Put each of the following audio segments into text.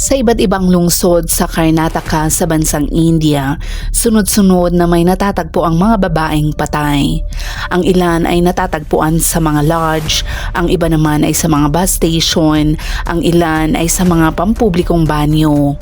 Sa iba't ibang lungsod sa Karnataka sa bansang India, sunod-sunod na may natatagpo ang mga babaeng patay. Ang ilan ay natatagpuan sa mga lodge, ang iba naman ay sa mga bus station, ang ilan ay sa mga pampublikong banyo.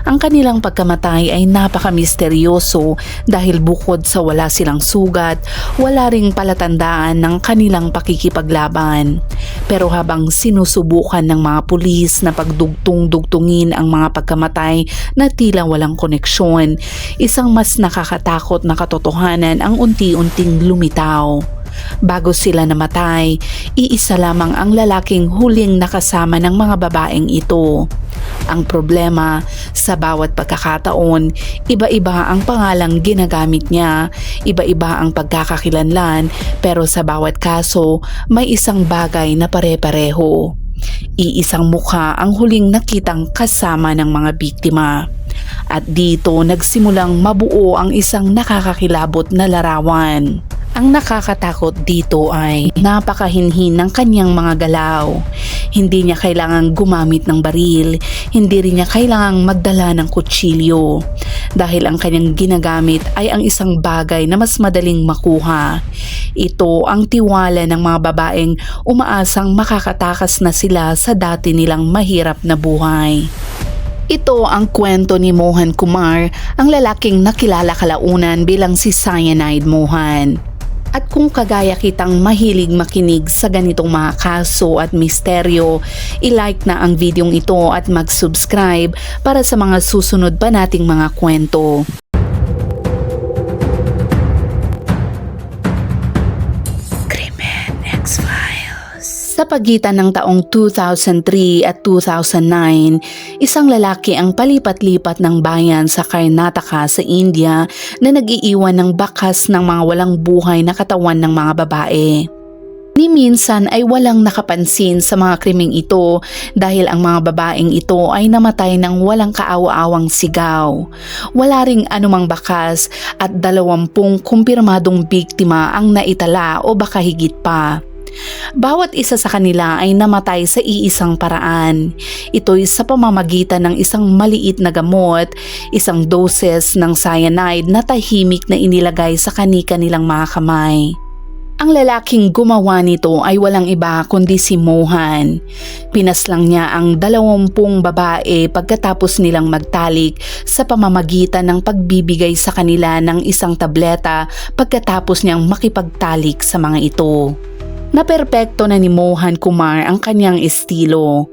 Ang kanilang pagkamatay ay napaka-misteryoso dahil bukod sa wala silang sugat, wala ring palatandaan ng kanilang pakikipaglaban. Pero habang sinusubukan ng mga pulis na pagdugtong-dugtungin ang mga pagkamatay na tila walang koneksyon, isang mas nakakatakot na katotohanan ang unti-unting lumitaw. Bago sila namatay, iisa lamang ang lalaking huling nakasama ng mga babaeng ito. Ang problema, sa bawat pagkakataon, iba-iba ang pangalang ginagamit niya, iba-iba ang pagkakakilanlan, pero sa bawat kaso, may isang bagay na pare-pareho. Iisang mukha ang huling nakitang kasama ng mga biktima. At dito nagsimulang mabuo ang isang nakakakilabot na larawan. Ang nakakatakot dito ay napakahinhin ng kanyang mga galaw. Hindi niya kailangang gumamit ng baril, hindi rin niya kailangang magdala ng kutsilyo. Dahil ang kanyang ginagamit ay ang isang bagay na mas madaling makuha. Ito ang tiwala ng mga babaeng umaasang makakatakas na sila sa dati nilang mahirap na buhay. Ito ang kwento ni Mohan Kumar, ang lalaking nakilala kalaunan bilang si Cyanide Mohan. At kung kagaya kitang mahilig makinig sa ganitong mga kaso at misteryo, i-like na ang videong ito at mag-subscribe para sa mga susunod pa nating mga kwento. Krimen X-Files. Sa pagitan ng taong 2003 at 2009, isang lalaki ang palipat-lipat ng bayan sa Karnataka sa India na nag-iiwan ng bakas ng mga walang buhay na katawan ng mga babae. Ni minsan ay walang nakapansin sa mga krimeng ito dahil ang mga babaeng ito ay namatay ng walang kaawa-awang sigaw. Wala ring anumang bakas at 20 kumpirmadong biktima ang naitala o baka higit pa. Bawat isa sa kanila ay namatay sa iisang paraan. Ito'y sa pamamagitan ng isang maliit na gamot, isang doses ng cyanide na tahimik na inilagay sa kani-kanilang mga kamay. Ang lalaking gumawa nito ay walang iba kundi si Mohan. Pinaslang niya ang 20 babae pagkatapos nilang magtalik sa pamamagitan ng pagbibigay sa kanila ng isang tableta pagkatapos niyang makipagtalik sa mga ito. Naperpekto na ni Mohan Kumar ang kanyang estilo.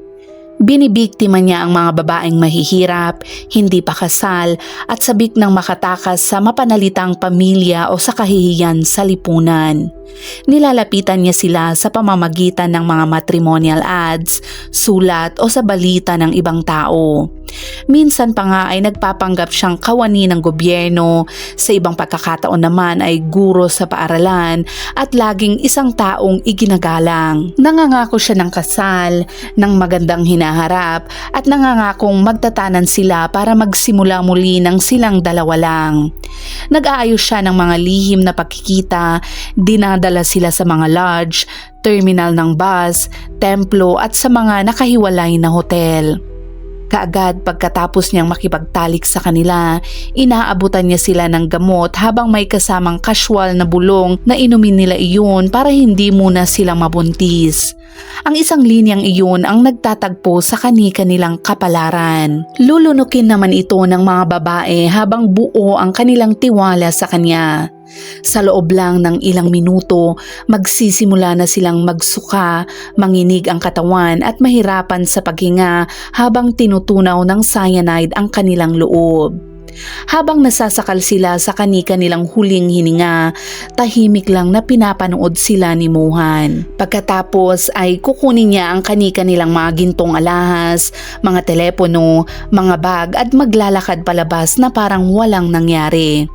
Binibiktima niya ang mga babaeng mahihirap, hindi pa kasal at sabik ng makatakas sa mapanalitang pamilya o sa kahihiyan sa lipunan. Nilalapitan niya sila sa pamamagitan ng mga matrimonial ads, sulat o sa balita ng ibang tao. Minsan pa nga ay nagpapanggap siyang kawani ng gobyerno, sa ibang pagkakataon naman ay guro sa paaralan at laging isang taong iginagalang. Nangangako siya ng kasal, ng magandang hinaharap at nangangakong magtatanan sila para magsimula muli ng silang dalawa lang. Nag-aayos siya ng mga lihim na pagkikita, dinadala sila sa mga lodge, terminal ng bus, templo at sa mga nakahiwalay na hotel. Kaagad pagkatapos niyang makipagtalik sa kanila, inaabutan niya sila ng gamot habang may kasamang casual na bulong na inumin nila iyon para hindi muna sila mabuntis. Ang isang linyang iyon ang nagtatagpo sa kani-kanilang kapalaran. Lulunukin naman ito ng mga babae habang buo ang kanilang tiwala sa kanya. Sa loob lang ng ilang minuto, magsisimula na silang magsuka, manginig ang katawan at mahirapan sa paghinga habang tinutunaw ng cyanide ang kanilang loob. Habang nasasakal sila sa kani-kanilang huling hininga, tahimik lang na pinapanood sila ni Mohan. Pagkatapos ay kukunin niya ang kani-kanilang mga gintong alahas, mga telepono, mga bag at maglalakad palabas na parang walang nangyari.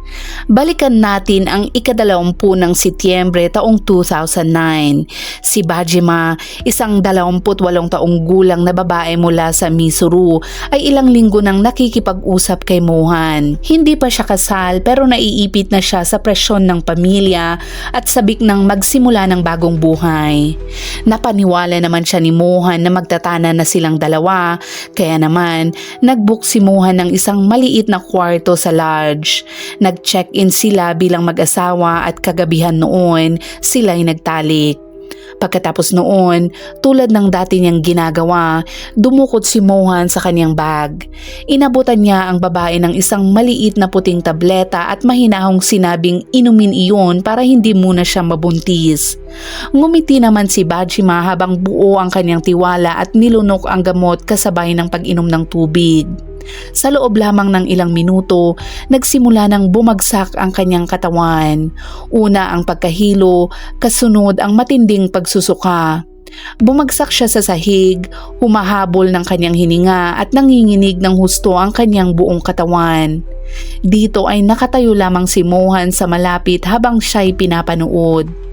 Balikan natin ang ika-20 ng Setyembre taong 2009. Si Bajima, isang 28 taong gulang na babae mula sa Mysuru, ay ilang linggo nang nakikipag-usap kay Mohan. kadiliman. Hindi pa siya kasal pero naiipit na siya sa presyon ng pamilya at sabik ng magsimula ng bagong buhay. Napaniwala naman siya ni Mohan na magtatana na silang dalawa, kaya naman nagbook si Mohan ng isang maliit na kwarto sa lodge. Nag-check-in sila bilang mag-asawa at kagabihan noon sila'y nagtalik. Pagkatapos noon, tulad ng dati niyang ginagawa, dumukot si Mohan sa kanyang bag. Inabutan niya ang babae ng isang maliit na puting tableta at mahinahong sinabing inumin iyon para hindi muna siya mabuntis. Ngumiti naman si Bajima habang buo ang kanyang tiwala at nilunok ang gamot kasabay ng pag-inom ng tubig. Sa loob lamang ng ilang minuto, nagsimula ng bumagsak ang kanyang katawan. Una ang pagkahilo, kasunod ang matinding pagsusuka. Bumagsak siya sa sahig, humahabol ng kanyang hininga at nanginginig ng husto ang kanyang buong katawan. Dito ay nakatayo lamang si Mohan sa malapit habang siya'y pinapanood.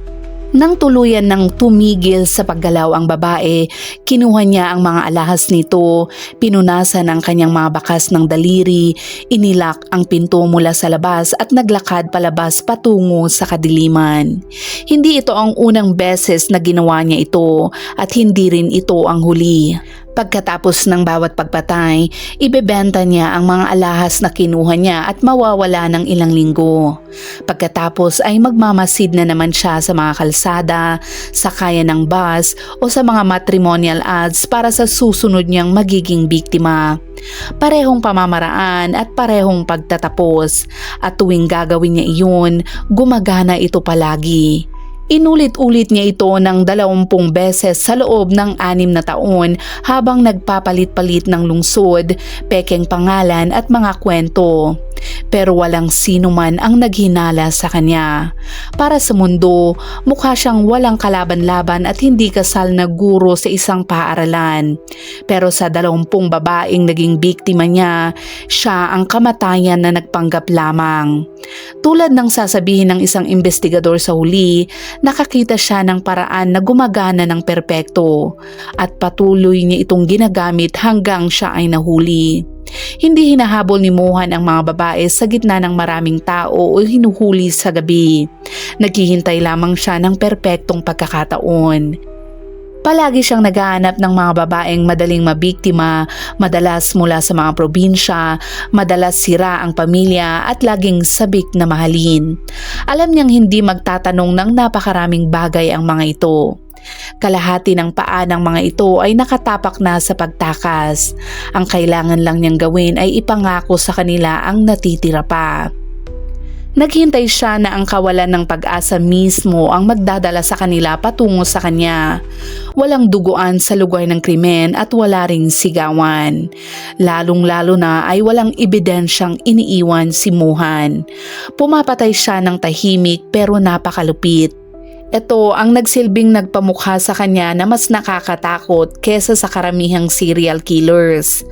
Nang tuluyan ng tumigil sa paggalaw ang babae, kinuha niya ang mga alahas nito, pinunasan ang kanyang mga bakas ng daliri, inilak ang pinto mula sa labas at naglakad palabas patungo sa kadiliman. Hindi ito ang unang beses na ginawa niya ito at hindi rin ito ang huli. Pagkatapos ng bawat pagpatay, ibebenta niya ang mga alahas na kinuha niya at mawawala ng ilang linggo. Pagkatapos ay magmamasid na naman siya sa mga kalsada, sakayan ng bus o sa mga matrimonial ads para sa susunod niyang magiging biktima. Parehong pamamaraan at parehong pagtatapos, at tuwing gagawin niya iyon, gumagana ito palagi. Inulit-ulit niya ito ng 20 beses sa loob ng 6 na taon habang nagpapalit-palit ng lungsod, pekeng pangalan at mga kwento. Pero walang sino man ang naghinala sa kanya. Para sa mundo, mukha siyang walang kalaban-laban at hindi kasal na guro sa isang paaralan. Pero sa 20 babaeng naging biktima niya, siya ang kamatayan na nagpanggap lamang. Tulad ng sasabihin ng isang investigador sa huli, nakakita siya ng paraan na gumagana ng perpekto at patuloy niya itong ginagamit hanggang siya ay nahuli. Hindi hinahabol ni Mohan ang mga babae sa gitna ng maraming tao o hinuhuli sa gabi. Naghihintay lamang siya ng perpektong pagkakataon. Palagi siyang naghahanap ng mga babaeng madaling mabiktima, madalas mula sa mga probinsya, madalas sira ang pamilya at laging sabik na mahalin. Alam niyang hindi magtatanong ng napakaraming bagay ang mga ito. Kalahati ng paa ng mga ito ay nakatapak na sa pagtakas. Ang kailangan lang niyang gawin ay ipangako sa kanila ang natitira pa. Naghintay siya na ang kawalan ng pag-asa mismo ang magdadala sa kanila patungo sa kanya. Walang duguan sa lugar ng krimen at wala ring sigawan. Lalong-lalo na ay walang ebidensyang iniiwan si Mohan. Pumapatay siya ng tahimik pero napakalupit. Ito ang nagsilbing nagpamukha sa kanya na mas nakakatakot kesa sa karamihang serial killers.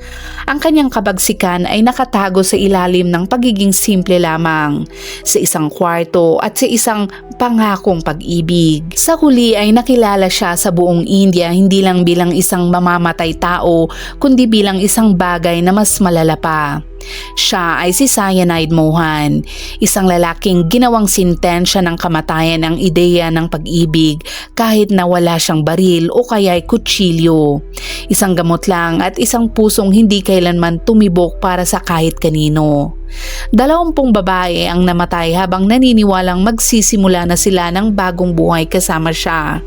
Ang kanyang kabagsikan ay nakatago sa ilalim ng pagiging simple lamang, sa isang kwarto at sa isang pangakong pag-ibig. Sa huli ay nakilala siya sa buong India hindi lang bilang isang mamamatay tao, kundi bilang isang bagay na mas malala pa. Siya ay si Cyanide Mohan, isang lalaking ginawang sintensya ng kamatayan ang ideya ng pag-ibig kahit na wala siyang baril o kaya'y kutsilyo. Isang gamot lang at isang pusong hindi kailanman tumibok para sa kahit kanino. 20 babae ang namatay habang naniniwalang magsisimula na sila ng bagong buhay kasama siya.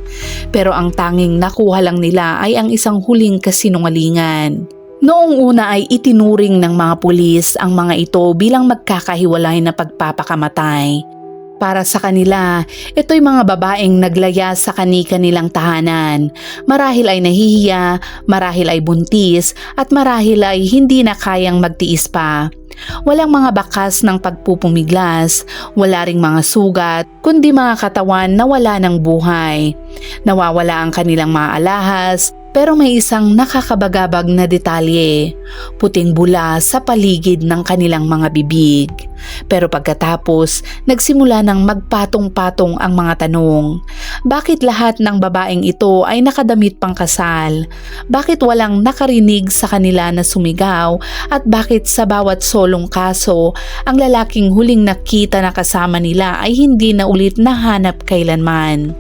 Pero ang tanging nakuha lang nila ay ang isang huling kasinungalingan. Noong una ay itinuring ng mga pulis ang mga ito bilang magkakahiwalay na pagpapakamatay. Para sa kanila, ito'y mga babaeng naglaya sa kani-kanilang tahanan. Marahil ay nahihiya, marahil ay buntis, at marahil ay hindi na kayang magtiis pa. Walang mga bakas ng pagpupumiglas, wala ring mga sugat, kundi mga katawan na wala ng buhay. Nawawala ang kanilang mga alahas, Pero may isang nakakabagabag na detalye, puting bula sa paligid ng kanilang mga bibig. Pero pagkatapos, nagsimula ng magpatong-patong ang mga tanong. Bakit lahat ng babaeng ito ay nakadamit pang kasal? Bakit walang nakarinig sa kanila na sumigaw? At bakit sa bawat solong kaso, ang lalaking huling nakita na kasama nila ay hindi na ulit nahanap kailanman?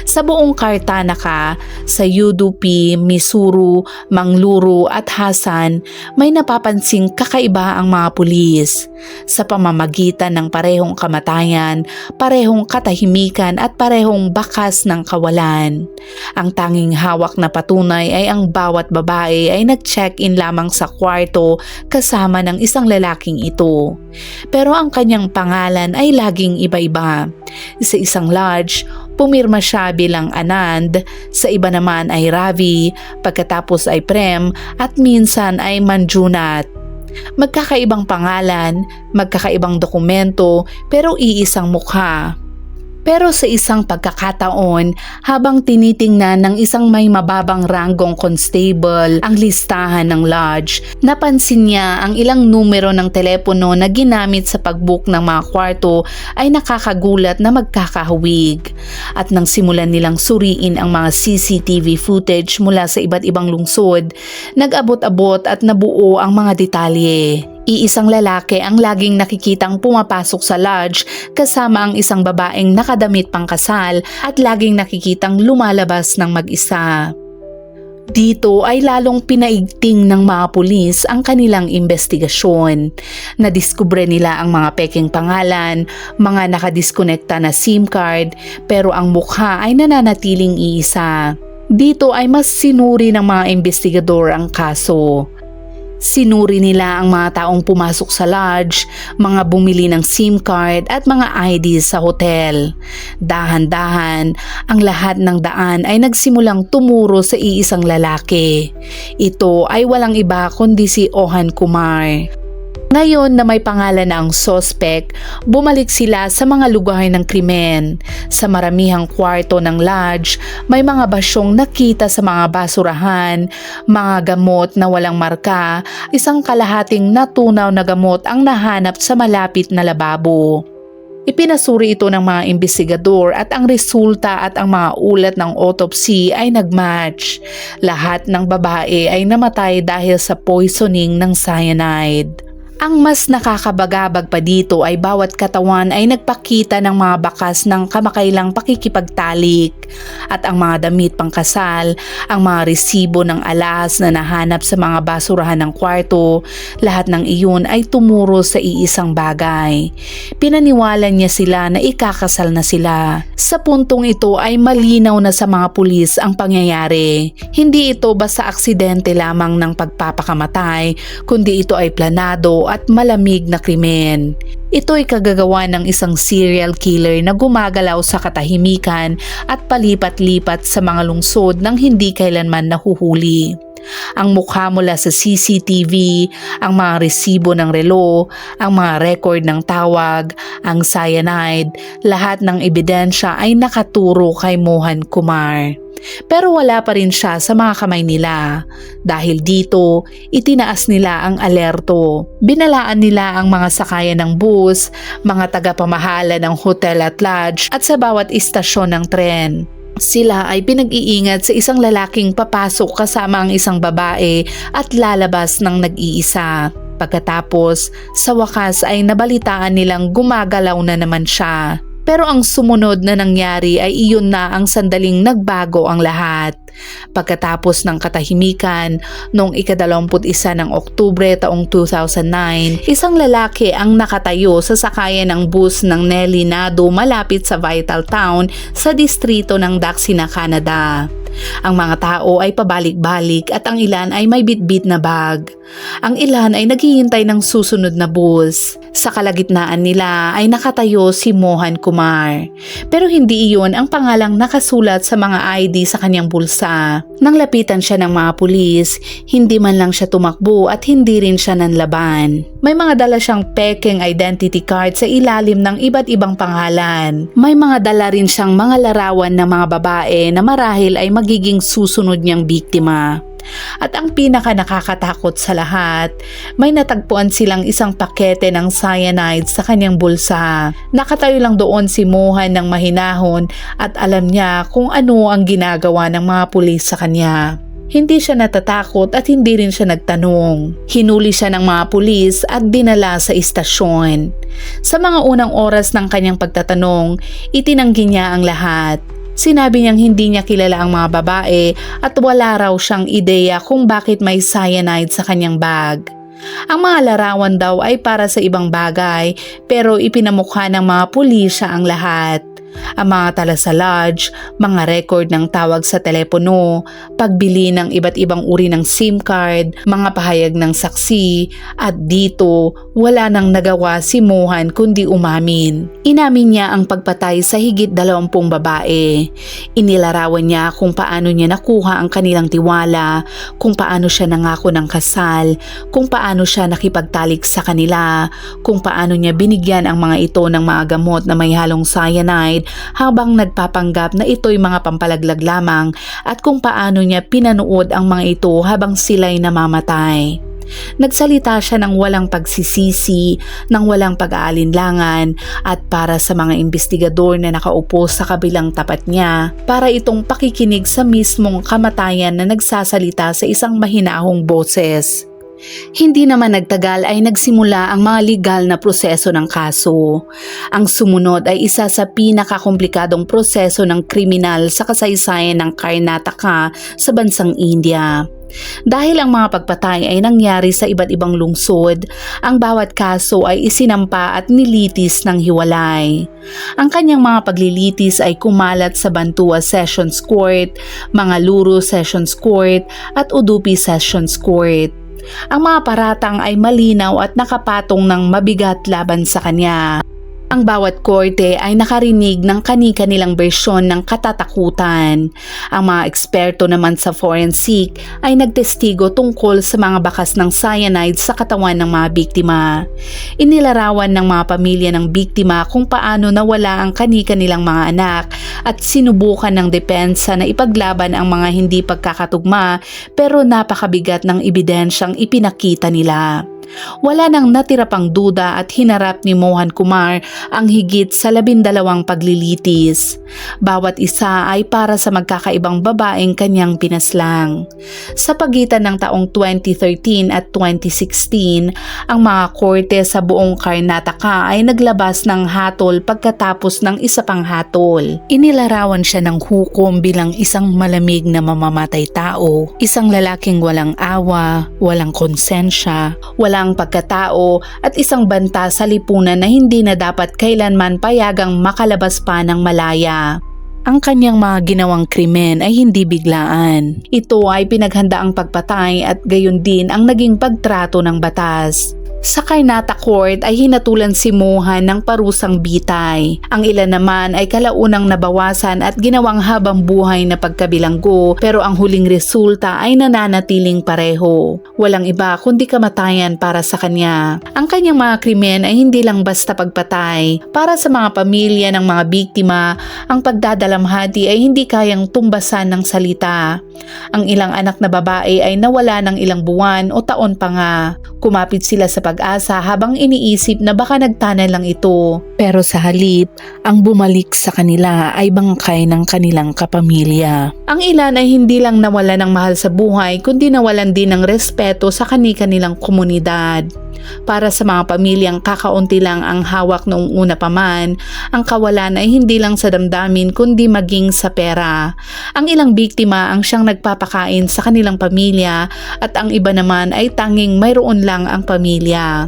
Sa buong Kartanaka, sa Udupi, Misuru, Mangluru at Hasan, may napapansing kakaiba ang mga pulis. Sa pamamagitan ng parehong kamatayan, parehong katahimikan at parehong bakas ng kawalan. Ang tanging hawak na patunay ay ang bawat babae ay nag-check-in lamang sa kwarto kasama ng isang lalaking ito. Pero ang kanyang pangalan ay laging iba-iba. Sa isang lodge, pumirma siya bilang Anand, sa iba naman ay Ravi, pagkatapos ay Prem at minsan ay Manjunat. Magkakaibang pangalan, magkakaibang dokumento pero iisang mukha. Pero sa isang pagkakataon, habang tinitingnan ng isang may mababang ranggong constable ang listahan ng lodge, napansin niya ang ilang numero ng telepono na ginamit sa pag-book ng mga kwarto ay nakakagulat na magkakahawig. At nang simulan nilang suriin ang mga CCTV footage mula sa iba't ibang lungsod, nag-abot-abot at nabuo ang mga detalye. Iisang lalaki ang laging nakikitang pumapasok sa lodge kasama ang isang babaeng nakadamit pang kasal at laging nakikitang lumalabas ng mag-isa. Dito ay lalong pinaigting ng mga pulis ang kanilang investigasyon. Nadiskubre nila ang mga peking pangalan, mga nakadiskonekta na SIM card, pero ang mukha ay nananatiling iisa. Dito ay mas sinuri ng mga investigador ang kaso. Sinuri nila ang mga taong pumasok sa lodge, mga bumili ng SIM card at mga IDs sa hotel. Dahan-dahan, ang lahat ng daan ay nagsimulang tumuro sa iisang lalaki. Ito ay walang iba kundi si Ohan Kumar. Ngayon na may pangalan na ang suspect, bumalik sila sa mga lugar ng krimen. Sa maramihang kwarto ng lodge, may mga basyong nakita sa mga basurahan, mga gamot na walang marka, isang kalahating natunaw na gamot ang nahanap sa malapit na lababo. Ipinasuri ito ng mga investigador at ang resulta at ang mga ulat ng autopsy ay nagmatch. Lahat ng babae ay namatay dahil sa poisoning ng cyanide. Ang mas nakakabagabag pa dito ay bawat katawan ay nagpakita ng mga bakas ng kamakailang pakikipagtalik at ang mga damit pangkasal, ang mga resibo ng alas na nahanap sa mga basurahan ng kwarto, lahat ng iyon ay tumuro sa iisang bagay. Pinaniwala niya sila na ikakasal na sila. Sa puntong ito ay malinaw na sa mga pulis ang pangyayari. Hindi ito basta aksidente lamang ng pagpapakamatay, kundi ito ay planado at malamig na krimen. Ito ay kagagawa ng isang serial killer na gumagalaw sa katahimikan at palipat-lipat sa mga lungsod nang hindi kailanman nahuhuli. Ang mukha mula sa CCTV, ang mga resibo ng relo, ang mga record ng tawag, ang cyanide, lahat ng ebidensya ay nakaturo kay Mohan Kumar. Pero wala pa rin siya sa mga kamay nila. Dahil dito, itinaas nila ang alerto. Binalaan nila ang mga sakayan ng bus, mga tagapamahala ng hotel at lodge at sa bawat istasyon ng tren. Sila ay pinag-iingat sa isang lalaking papasok kasama ang isang babae at lalabas ng nag-iisa. Pagkatapos, sa wakas ay nabalitaan nilang gumagalaw na naman siya. Pero ang sumunod na nangyari ay iyon na ang sandaling nagbago ang lahat. Pagkatapos ng katahimikan, noong ika-21 ng Oktubre taong 2009, isang lalaki ang nakatayo sa sakayan ng bus ng Nelly Nado malapit sa Vital Town sa distrito ng Daxina, Canada. Ang mga tao ay pabalik-balik at ang ilan ay may bitbit na bag. Ang ilan ay naghihintay ng susunod na bus. Sa kalagitnaan nila ay nakatayo si Mohan Kumar. Pero hindi iyon ang pangalang nakasulat sa mga ID sa kanyang bulsa. Nang lapitan siya ng mga pulis, hindi man lang siya tumakbo at hindi rin siya nanlaban. May mga dala siyang pekeng identity card sa ilalim ng iba't ibang pangalan. May mga dala rin siyang mga larawan ng mga babae na marahil ay magiging susunod niyang biktima. At ang pinaka nakakatakot sa lahat, may natagpuan silang isang pakete ng cyanide sa kanyang bulsa. Nakatayo lang doon si Mohan ng mahinahon at alam niya kung ano ang ginagawa ng mga pulis sa kanya. Hindi siya natatakot at hindi rin siya nagtanong. Hinuli siya ng mga pulis at dinala sa istasyon. Sa mga unang oras ng kanyang pagtatanong, itinanggi niya ang lahat. Sinabi niyang hindi niya kilala ang mga babae at wala raw siyang ideya kung bakit may cyanide sa kanyang bag. Ang mga larawan daw ay para sa ibang bagay pero ipinamukha ng mga pulisya ang lahat. Ang mga tala sa lodge, mga record ng tawag sa telepono, pagbili ng iba't ibang uri ng SIM card, mga pahayag ng saksi, at dito wala nang nagawa si Mohan kundi umamin. Inamin niya ang pagpatay sa higit 20 babae. Inilarawan niya kung paano niya nakuha ang kanilang tiwala, kung paano siya nangako ng kasal, kung paano siya nakipagtalik sa kanila, kung paano niya binigyan ang mga ito ng mga gamot na may halong cyanide habang nagpapanggap na ito'y mga pampalaglag lamang at kung paano niya pinanood ang mga ito habang sila'y namamatay. Nagsalita siya ng walang pagsisisi, ng walang pag-aalinlangan at para sa mga investigador na nakaupo sa kabilang tapat niya, para itong pakikinig sa mismong kamatayan na nagsasalita sa isang mahinahong boses. Hindi naman nagtagal ay nagsimula ang mga legal na proseso ng kaso. Ang sumunod ay isa sa pinakakomplikadong proseso ng kriminal sa kasaysayan ng Karnataka sa bansang India. Dahil ang mga pagpatay ay nangyari sa iba't ibang lungsod, ang bawat kaso ay isinampa at nilitis ng hiwalay. Ang kanyang mga paglilitis ay kumalat sa Bantua Sessions Court, Mangaluru Sessions Court at Udupi Sessions Court. Ang mga paratang ay malinaw at nakapatong ng mabigat laban sa kanya. Ang bawat korte ay nakarinig ng kani-kanilang bersyon ng katatakutan. Ang mga eksperto naman sa forensic ay nagtestigo tungkol sa mga bakas ng cyanide sa katawan ng mga biktima. Inilarawan ng mga pamilya ng biktima kung paano nawala ang kani-kanilang mga anak at sinubukan ng depensa na ipaglaban ang mga hindi pagkakatugma pero napakabigat ng ebidensyang ipinakita nila. Wala nang natira pang duda at hinarap ni Mohan Kumar ang higit sa 12 paglilitis. Bawat isa ay para sa magkakaibang babaeng kanyang pinaslang. Sa pagitan ng taong 2013 at 2016, ang mga korte sa buong Karnataka ay naglabas ng hatol pagkatapos ng isa pang hatol. Inilarawan siya ng hukom bilang isang malamig na mamamatay tao, isang lalaking walang awa, walang konsensya, walang pagkatao at isang banta sa lipunan na hindi na dapat kailanman payagang makalabas pa ng malaya. Ang kanyang mga ginawang krimen ay hindi biglaan. Ito ay pinaghandaang pagpatay at gayon din ang naging pagtrato ng batas. Sa Karnataka Court ay hinatulan si Mohan ng parusang bitay. Ang ilan naman ay kalaunang nabawasan at ginawang habang buhay na pagkabilanggo pero ang huling resulta ay nananatiling pareho. Walang iba kundi kamatayan para sa kanya. Ang kanyang mga krimen ay hindi lang basta pagpatay. Para sa mga pamilya ng mga biktima, ang pagdadalamhati ay hindi kayang tumbasan ng salita. Ang ilang anak na babae ay nawala ng ilang buwan o taon pa nga. Kumapit sila sa pag-asa habang iniisip na baka nagtanan lang ito. Pero sa halip, ang bumalik sa kanila ay bangkay ng kanilang kapamilya. Ang ilan ay hindi lang nawala ng mahal sa buhay kundi nawalan din ng respeto sa kani-kanilang komunidad. Para sa mga pamilyang kakaunti lang ang hawak noong una pa man, ang kawalan ay hindi lang sa damdamin kundi maging sa pera. Ang ilang biktima ang siyang nagpapakain sa kanilang pamilya at ang iba naman ay tanging mayroon lang ang pamilya.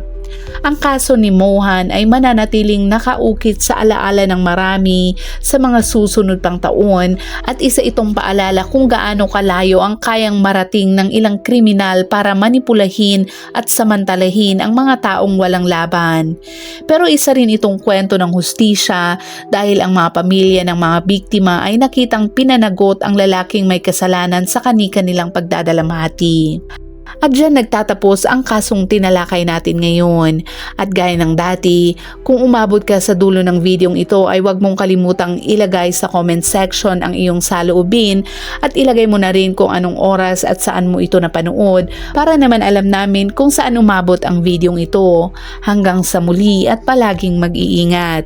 Ang kaso ni Mohan ay mananatiling nakaukit sa alaala ng marami sa mga susunod pang taon at isa itong paalala kung gaano kalayo ang kayang marating ng ilang kriminal para manipulahin at samantalahin ang mga taong walang laban. Pero isa rin itong kwento ng hustisya dahil ang mga pamilya ng mga biktima ay nakitang pinanagot ang lalaking may kasalanan sa kani-kanilang pagdadalamhati. At dyan nagtatapos ang kasong tinalakay natin ngayon. At gaya ng dati, kung umabot ka sa dulo ng videong ito ay huwag mong kalimutang ilagay sa comment section ang iyong saloobin at ilagay mo na rin kung anong oras at saan mo ito napanood para naman alam namin kung saan umabot ang videong ito. Hanggang sa muli at palaging mag-iingat.